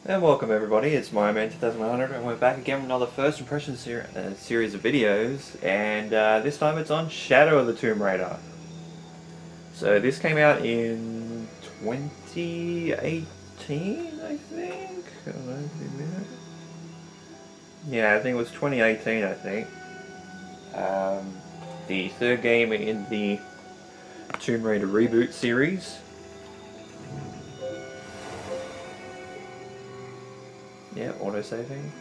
And welcome everybody, it's MyMan 2100 and we're back again with another first impression series of videos, and this time it's on Shadow of the Tomb Raider. So this came out in 2018, I think? Yeah, I think it was 2018, I think. The third game in the Tomb Raider Reboot series. Yeah, autosaving.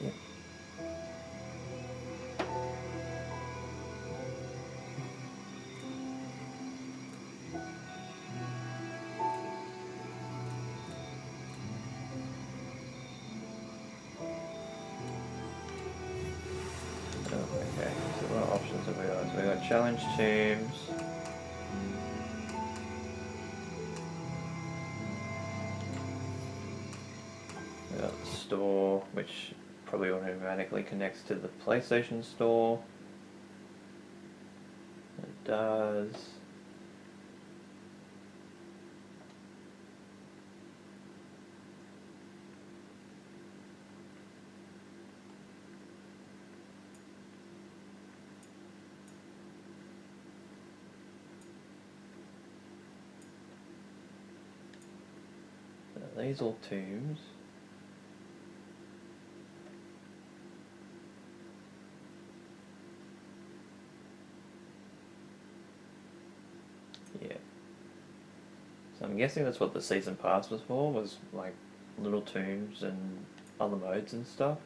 Yes. Okay, so what options have we got? So we got challenge teams. We got the store, which probably automatically connects to the PlayStation Store. It does. These all tombs. Yeah. So I'm guessing that's what the season pass was for, was like little tombs and other modes and stuff.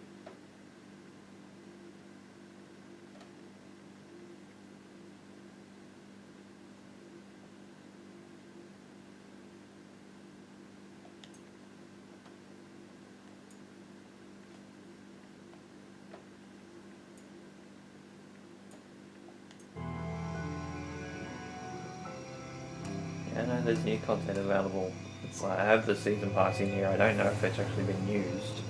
Yeah, I know there's new content available. It's like I have the season pass in here, I don't know if it's actually been used.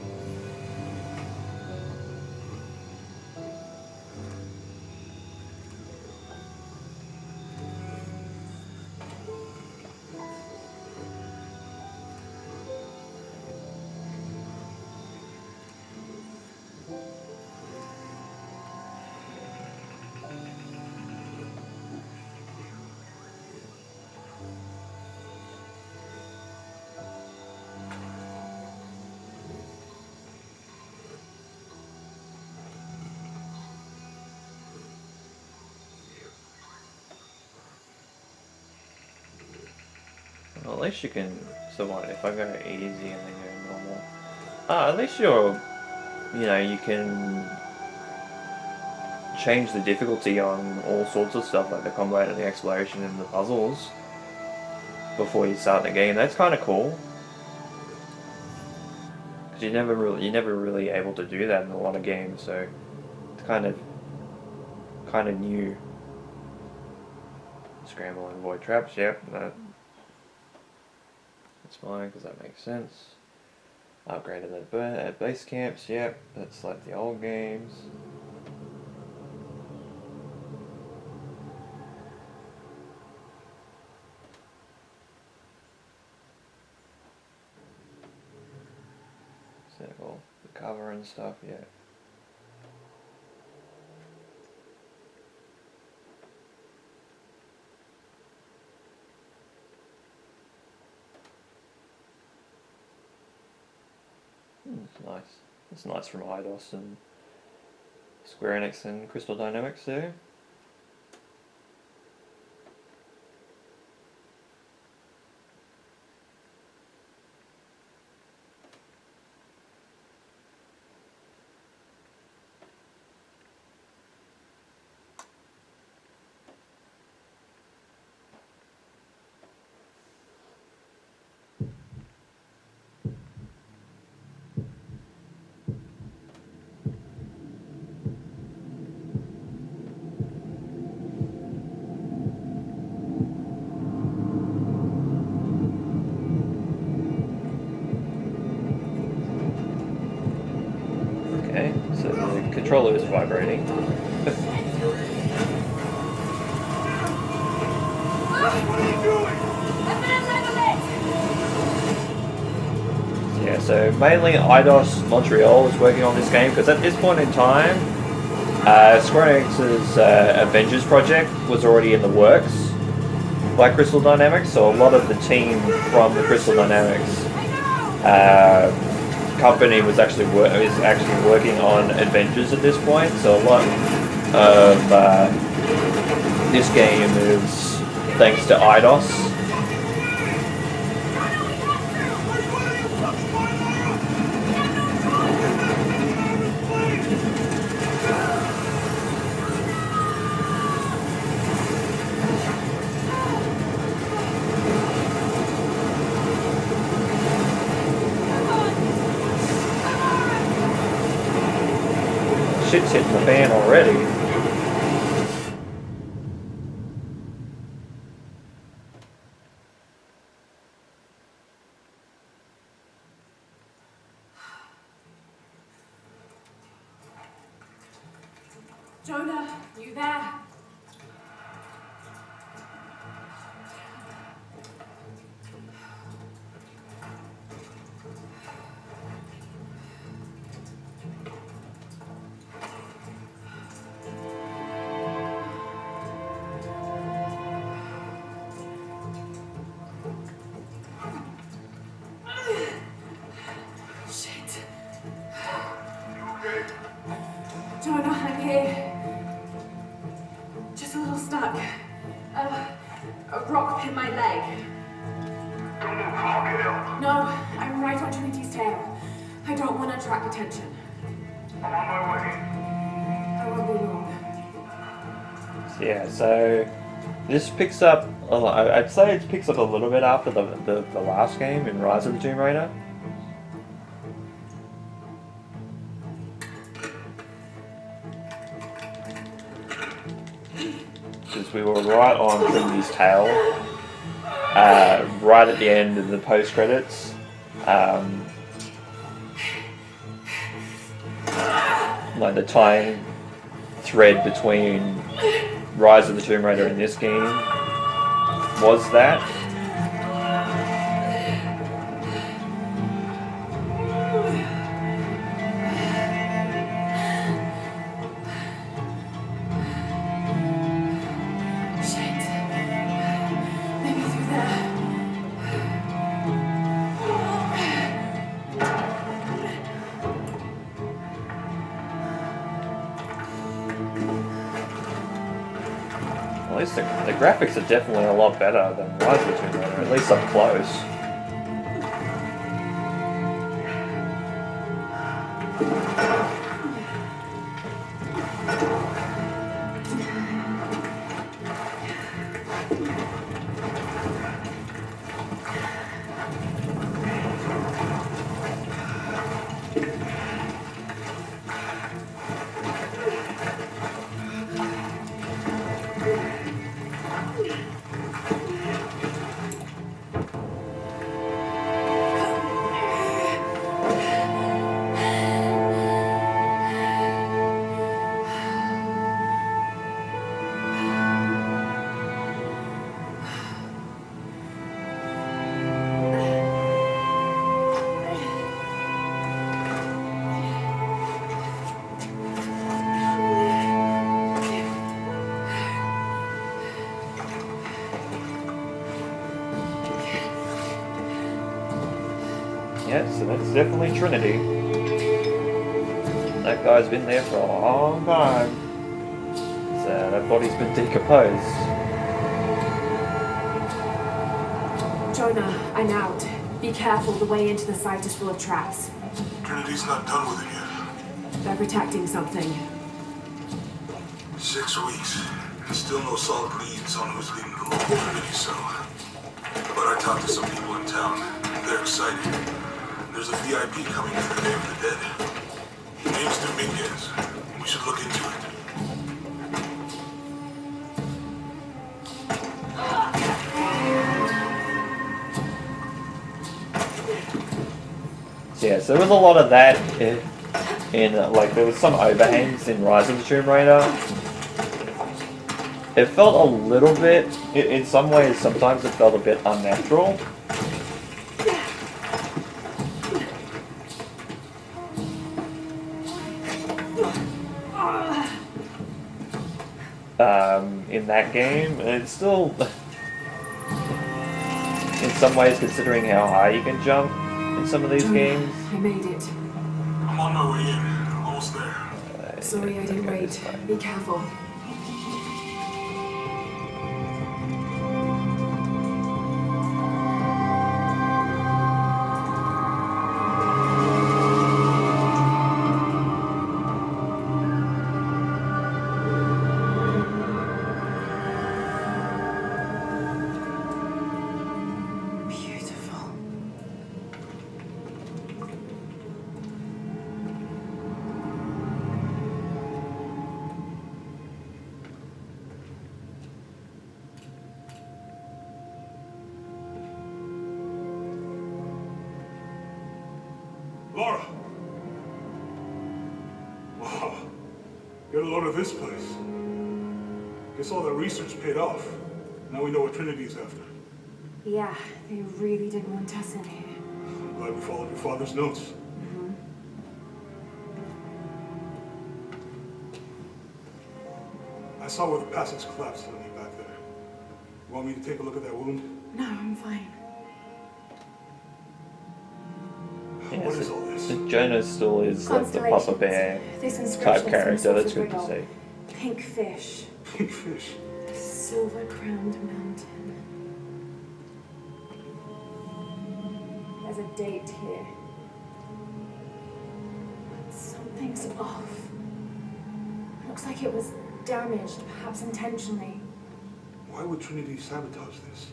Well, at least you can. So what? If I go easy and then go normal. Ah, at least you're. You can change the difficulty on all sorts of stuff, like the combat and the exploration and the puzzles, before you start the game. That's kind of cool. Because you're never really able to do that in a lot of games. So it's kind of new. Scramble and avoid traps. Yep, that's fine because that makes sense. Upgraded the base camps. Yep, that's like the old games. Circle the cover and stuff. Yeah. It's nice. It's nice from IDOS and Square Enix and Crystal Dynamics there. So the controller is vibrating. Yeah, so mainly Eidos Montreal is working on this game because at this point in time, Square Enix's Avengers project was already in the works by Crystal Dynamics, so a lot of the team from the Crystal Dynamics company is actually working on Avengers at this point. So a lot of this game is thanks to Eidos. Shit's hitting the fan already. Jonah, you there? Jonah, I'm here. Just a little stuck. A rock hit my leg. Don't move, I'll get help. No, I'm right on Trinity's tail. I don't want to attract attention. I'm on my way. I won't be long. Yeah, so this picks up. I'd say it picks up a little bit after the last game in Rise of the Tomb Raider. Because we were right on Trinity's tail, right at the end of the post credits. Like the tying thread between Rise of the Tomb Raider and this game was that. At least the graphics are definitely a lot better than Rise of the Tomb Raider, at least up close. Yeah, so that's definitely Trinity. That guy's been there for a long time. So that body's been decomposed. Jonah, I'm out. Be careful, the way into the site is full of traps. Trinity's not done with it yet. They're protecting something. 6 weeks. And still no solid leads on who's leading the local Trinity cell. But I talked to some people in town. They're excited. There's a VIP coming for the Day of the Dead. Name's Dominguez. We should look into it. So yeah, so there was a lot of that in like there was some overhangs in Rise of the Tomb Raider. It felt a little bit, in some ways, sometimes it felt a bit unnatural. In that game, and it's still, in some ways, considering how high you can jump in some of these games. I made it. I'm on my way in. Almost there. Sorry I didn't wait. Be careful. Lara! Wow. Get a load of this place. Guess all that research paid off. Now we know what Trinity's after. Yeah, they really didn't want us in here. I'm glad we followed your father's notes. I saw where the passage collapsed on you back there. You want me to take a look at that wound? No, I'm fine. Yeah, What is all this? Jonah still is like the Papa Bear This type inscription character, seems that's to good to riddle. see. Pink fish. Pink fish. Silver-crowned mountain. There's a date here. Something's off. Looks like it was damaged, perhaps intentionally. Why would Trinity sabotage this?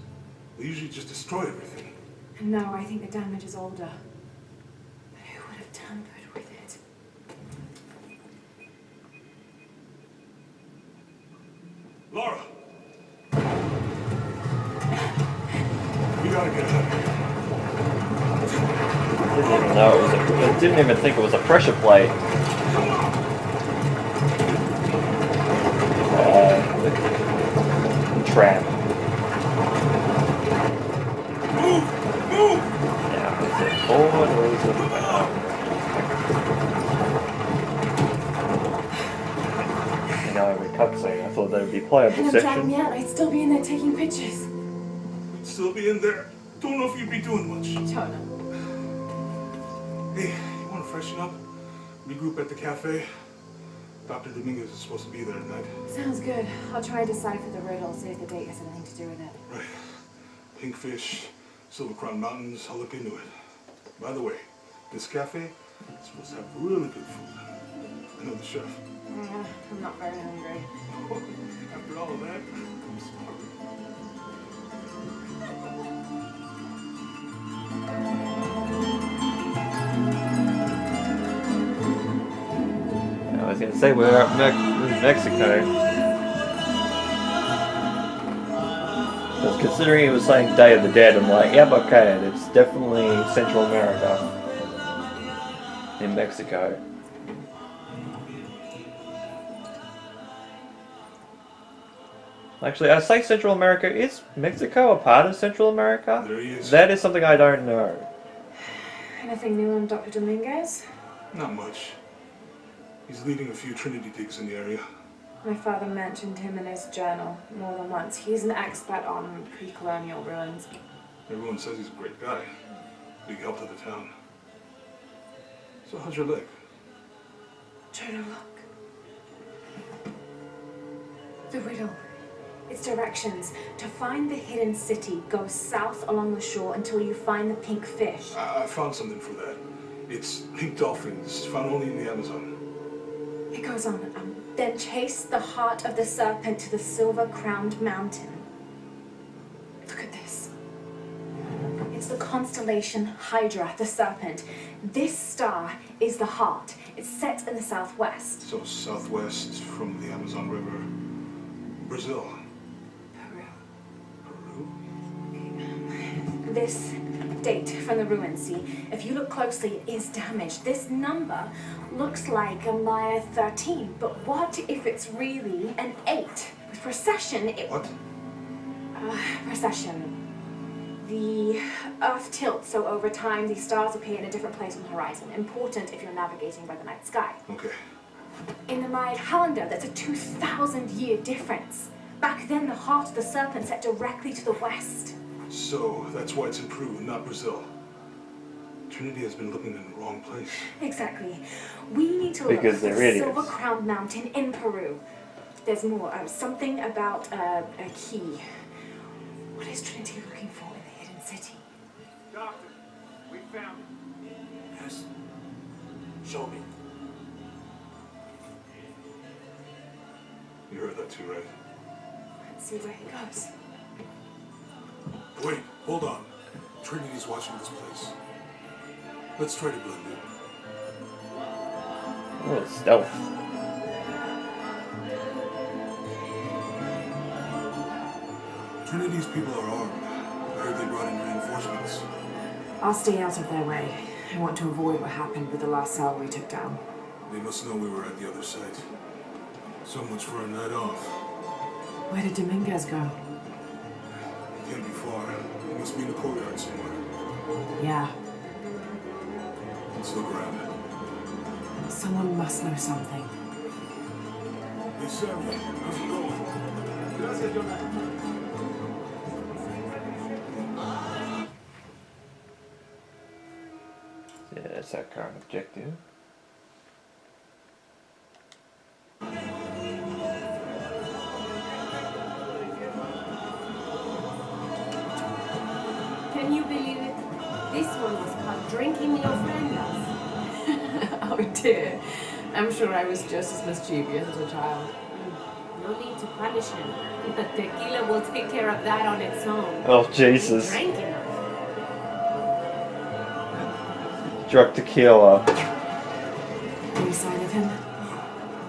They usually just destroy everything. No, I think the damage is older. But who would have tampered with it? Lara! We gotta get out of here. Didn't even know it was I didn't even think it was a pressure plate. Trap. Move! Move! Now, is it forward or is it back? You know, every cutscene, I thought there would be playable And I'm driving sections. me out, I'd still be in there taking pictures. We'd still be in there. Don't know if you'd be doing much. Jonah. Hey, you wanna freshen up? Regroup at the cafe? Dr. Dominguez is supposed to be there tonight. Sounds good. I'll try to decipher the riddle, see if the date has anything to do with it. Right. Pink fish, Silver Crown Mountains, I'll look into it. By the way, this cafe is supposed to have really good food. I know the chef. I'm not very hungry. After all of that, I'm sorry. I was going to say, we're up in Mexico. Because considering it was saying Day of the Dead, I'm like, yep, okay, it's definitely Central America. In Mexico. Actually, I say Central America. Is Mexico a part of Central America? There he is. That is something I don't know. Anything new on Dr. Dominguez? Not much. He's leading a few Trinity digs in the area. My father mentioned him in his journal more than once. He's an expert on pre-colonial ruins. Everyone says he's a great guy. Big help to the town. So how's your leg? Try to look. The riddle. Its directions. To find the hidden city, go south along the shore until you find the pink fish. I found something for that. It's pink dolphins, found only in the Amazon. It goes on. Then chase the heart of the serpent to the silver-crowned mountain. Look at this. It's the constellation Hydra, the serpent. This star is the heart. It's set in the southwest. So southwest from the Amazon River. Brazil. Peru. Peru? This date from the ruins. See, if you look closely, it is damaged. This number looks like a Maya 13, but what if it's really an 8? With precession, it... What? Precession. The Earth tilts, so over time, these stars appear in a different place on the horizon. Important if you're navigating by the night sky. Okay. In the Maya calendar, there's a 2,000-year difference. Back then, the heart of the serpent set directly to the west. So, that's why it's in Peru, not Brazil. Trinity has been looking in the wrong place. Exactly. We need to look Because for there the it is. Silver Crown Mountain in Peru. There's more. Something about a key. What is Trinity looking for in the hidden city? Doctor, we found it. Yes. Show me. You heard that too, right? Let's see where he goes. Wait, hold on. Trinity's watching this place. Let's try to blend in. Oh, stealth. Trinity's people are armed. I heard they brought in reinforcements. I'll stay out of their way. I want to avoid what happened with the last cell we took down. They must know we were at the other site. So much for a night off. Where did Dominguez go? He can't be far. He must be in the courtyard somewhere. Yeah, Let's look around. someone must know something. Hey, Sammy, how's it going? Gracias, Jonah. Yeah, that's our current objective. Can you believe it? This one was caught drinking the ofrendas. Oh dear. I'm sure I was just as mischievous as a child. No need to punish him. The tequila will take care of that on its own. Oh, He Jesus. drank enough. Drug tequila. Any sign of him?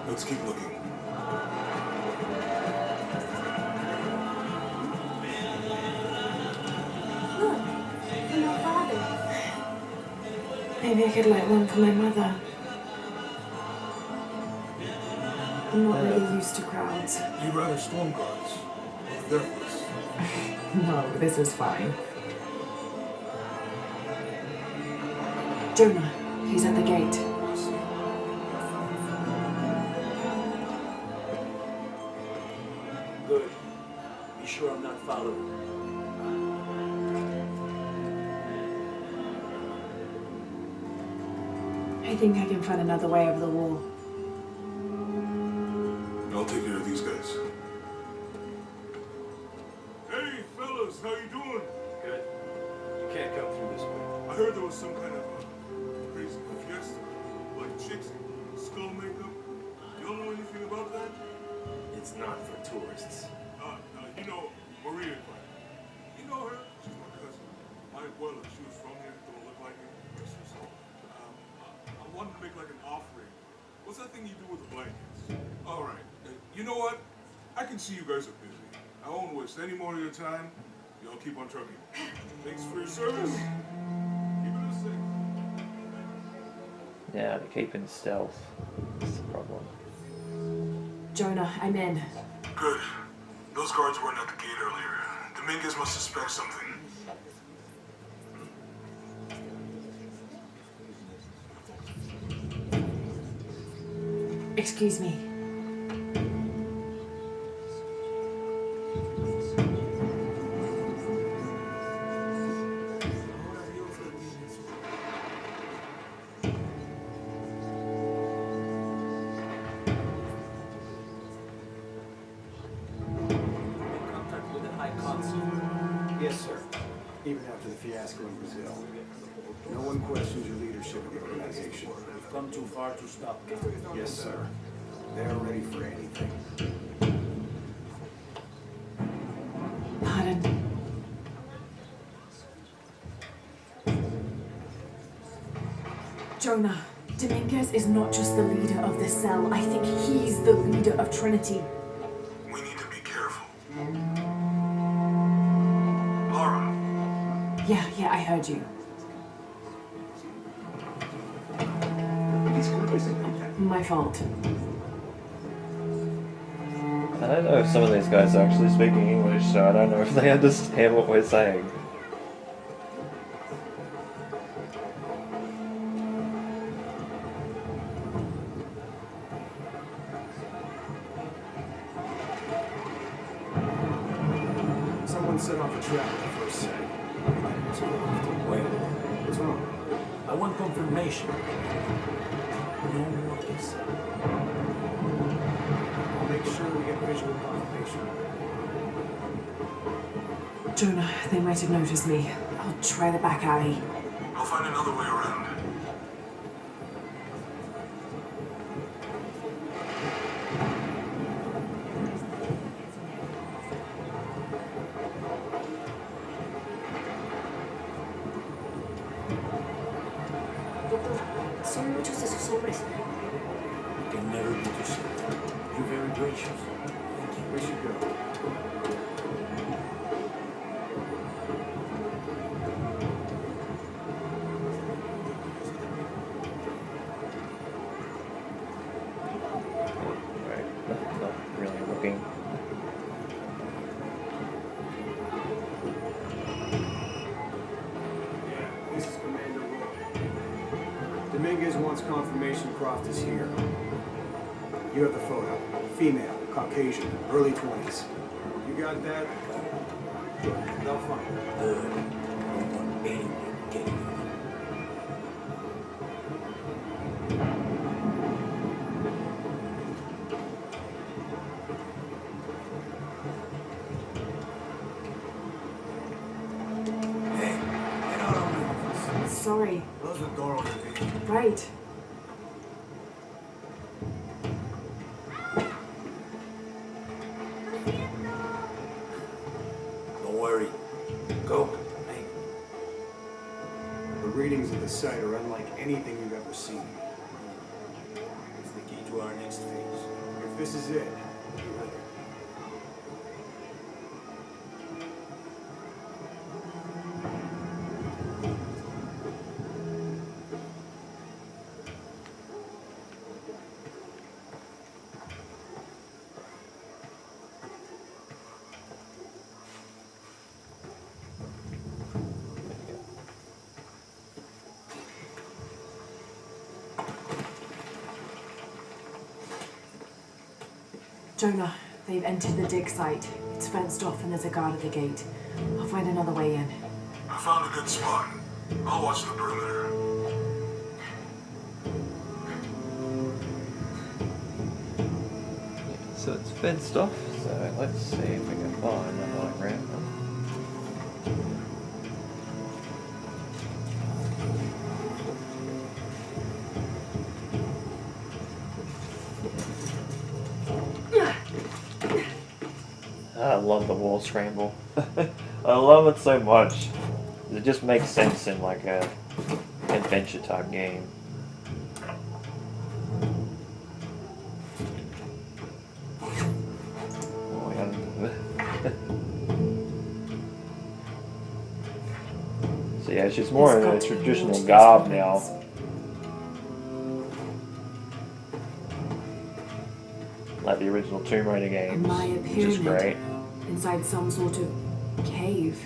Let's keep looking. Look, for my father. Maybe I could light one for my mother. I'm not really used to crowds. You'd rather storm guards. They're deathless. No, this is fine. Jonah, he's at the gate. Good. Be sure I'm not followed. I think I can find another way over the wall. I'll take care of these guys. Hey, fellas, how you doing? Good. You can't come through this way. I heard there was some kind of crazy fiesta, like chicks, skull makeup. You don't know anything about that? It's not for tourists. You know, Maria. You know her? She's my cousin. My abuela, she was from here. Don't look like it. Yes, so, I wanted to make like an offering. What's that thing you do with the blankets? All right. You know what? I can see you guys are busy. I won't waste any more of your time. Y'all keep on trucking. Thanks for your service. Keep it safe. Yeah, they're keeping stealth. That's the problem. Jonah, I'm in. Good. Those guards weren't at the gate earlier. Dominguez must suspect something. Excuse me. Contact with the High Consul. Yes, sir. Even after the fiasco in Brazil. No one questions your leadership of the organization. We've come too far to stop now. Yes, sir. They're ready for anything. Pardon. Jonah, Dominguez is not just the leader of this cell. I think he's the leader of Trinity. We need to be careful. Lara, Yeah, I heard you. My fault. I don't know if some of these guys are actually speaking English, so I don't know if they understand what we're saying. Someone set off a trap at the first sight. Wait, What's wrong? I want confirmation. No more kissing. I'll make sure we get visual confirmation. Jonah, they might have noticed me. I'll try the back alley. I'll find another way around. Doctor, son muchos de esos hombres. You can never be too simple. You're very gracious. Thank you. We should go. Right, not really looking. Yeah, this is Commander Roy. Dominguez wants confirmation Croft is here. You have the photo. Female, Caucasian, early 20s. You got that? Good. They'll find her. Good. I don't want anyone getting it. Hey, get out of my office. Sorry. Close the door on your face. Right. Don't worry. Go. Hey. The readings of the site are unlike anything you've ever seen. It's the key to our next phase. If this is it, you're ready. Jonah, they've entered the dig site. It's fenced off and there's a guard at the gate. I'll find another way in. I found a good spot. I'll watch the perimeter. So it's fenced off, so let's see if we can find another way around. I love the wall scramble. I love it so much. It just makes sense in like a adventure type game. Oh, yeah. So yeah, she's more in a traditional garb now. Like the original Tomb Raider games, Maya which is pyramid. great. Inside some sort of cave.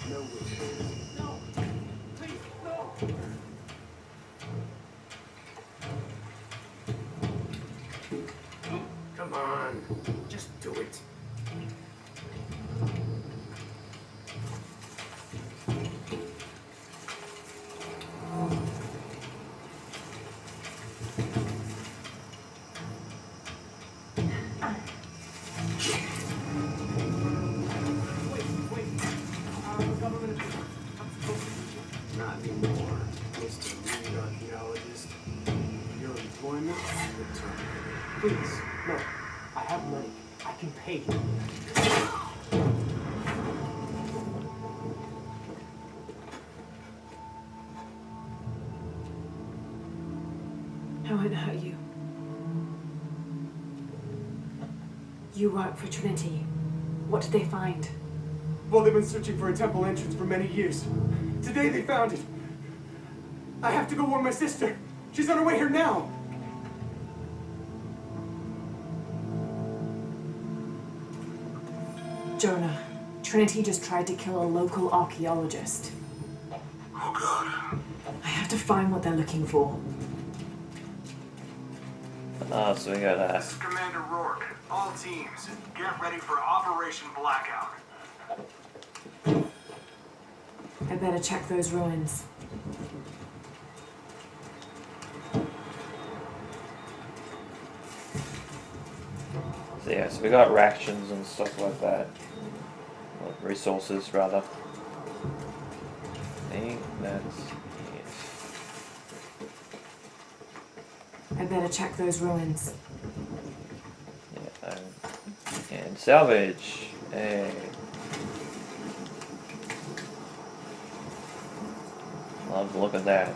No wishes. Come on. Just do it. Not anymore, Mr. Lead Archaeologist. Please, no. I have money. I can pay you. I won't hurt you. You work for Trinity. What did they find? Well, they've been searching for a temple entrance for many years. Today they found it. I have to go warn my sister. She's on her way here now. Jonah, Trinity just tried to kill a local archaeologist. Oh God. I have to find what they're looking for. So we got This is Commander Rourke. All teams, get ready for Operation Blackout. I better check those ruins. So yeah, so we got rations and stuff like that. Well, resources rather. I think that's it. I better check those ruins. Yeah, and salvage. Hey. Love the look of that.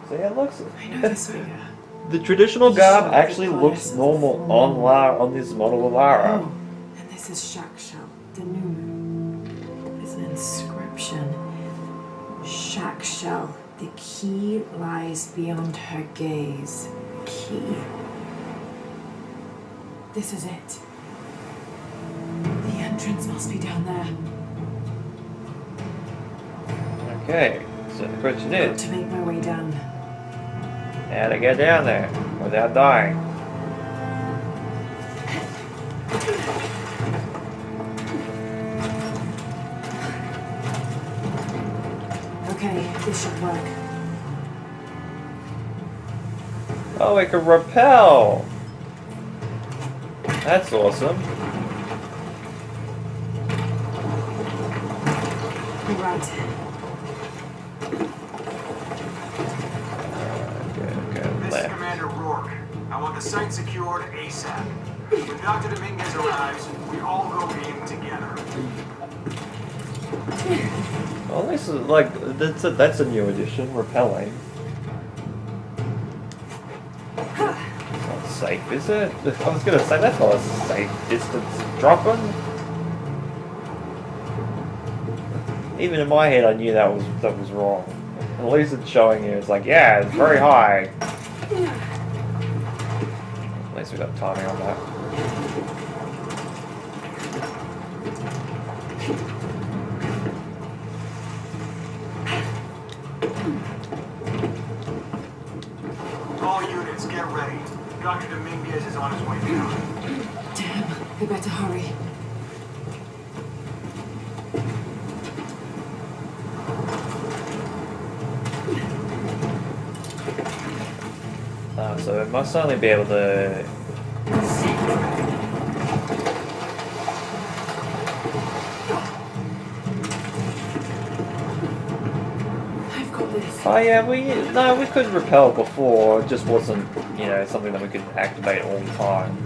So yeah, it looks. I know this figure. The traditional garb actually looks normal on on this model of Lara. Oh, and this is Shakshal, the new. There's an inscription. Shakshal, the key lies beyond her gaze. Key. This is it. The entrance must be down there. Okay, so the question Got is, to make my way down. how to get down there without dying? Okay, this should work. Oh, we can rappel! That's awesome. Right. Okay, This is left. Commander Rourke. I want the site secured ASAP. When Dr. Dominguez arrives, we all go in together. Well, this is like, that's a new addition, rappelling. It's not safe, is it? I was gonna say, that's not a safe distance dropping. Even in my head, I knew that was wrong. At least it's showing you, it's like, yeah, it's very high. At least we got timing on that. All units, get ready. Dr. Dominguez is on his way down. Damn, I better hurry. So it must only be able to. I've got this. Oh yeah, we could repel before. It just wasn't, something that we could activate all the time.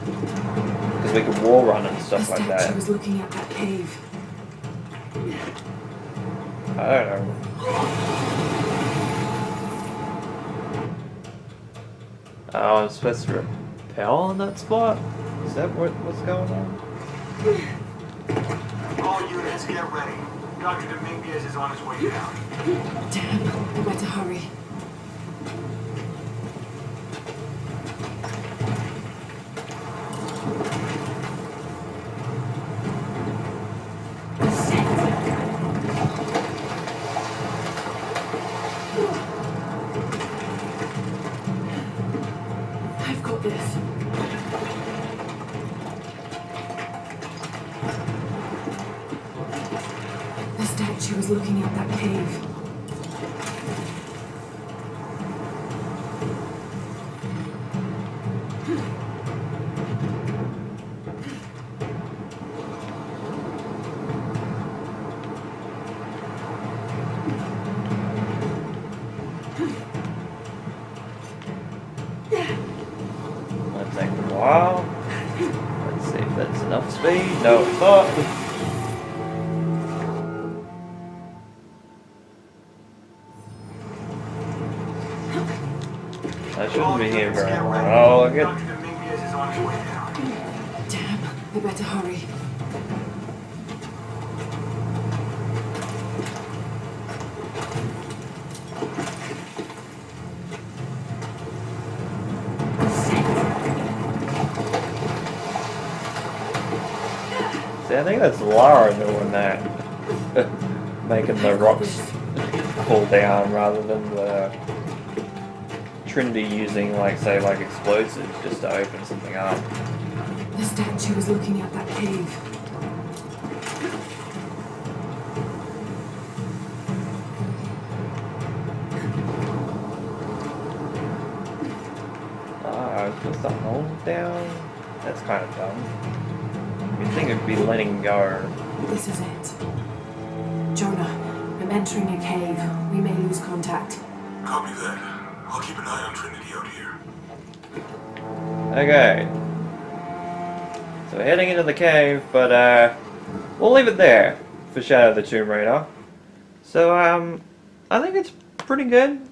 Because we could wall run and The stuff like statue that. was looking at that cave. I don't know. Oh, I'm supposed to repel on that spot? Is that what's going on? All units, get ready. Dr. Dominguez is on his way down. Damn, I better hurry. I've got this. The statue was looking at that cave. No, it's not. I shouldn't be here very long. Oh, look at. Dr. Dominguez is on his way down. Damn, I better hurry. See, I think that's Lara doing that. Making the rocks fall down rather than the Trinity using, like, say, like explosives just to open something up. The statue was looking at that cave. Ah, I was supposed to hold down? That's kind of dumb. You'd think it'd be letting go. This is it. Jonah, I'm entering a cave. We may lose contact. Copy that. I'll keep an eye on Trinity out here. Okay. So we're heading into the cave, but we'll leave it there for Shadow of the Tomb Raider. So I think it's pretty good.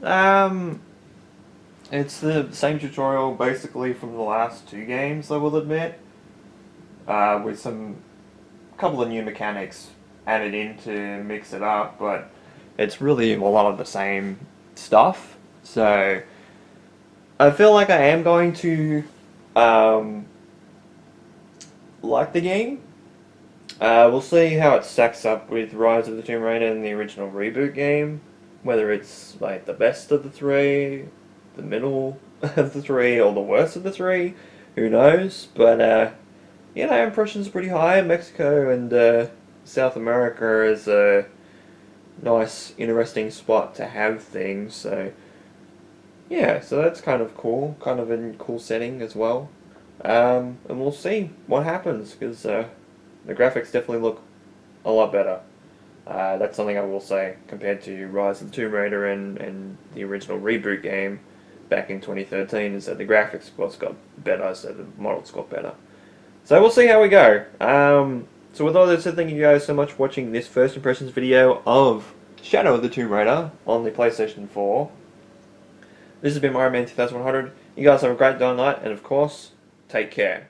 It's the same tutorial basically from the last two games, I will admit, with some couple of new mechanics added in to mix it up, but it's really a lot of the same stuff. So I feel like I am going to like the game. We'll see how it stacks up with Rise of the Tomb Raider and the original Reboot game, whether it's like the best of the three, the middle of the three, or the worst of the three. Who knows? But you know, impressions are pretty high. Mexico and South America is a nice, interesting spot to have things. So yeah, so that's kind of cool, kind of a cool setting as well. And we'll see what happens, because the graphics definitely look a lot better. That's something I will say, compared to Rise of the Tomb Raider and the original Reboot game back in 2013, is that the graphics, of course, got better, so the models got better. So we'll see how we go. So with all that said, thank you guys so much for watching this first impressions video of Shadow of the Tomb Raider on the PlayStation 4. This has been Iron Man 2100. You guys have a great day and night, and of course, take care.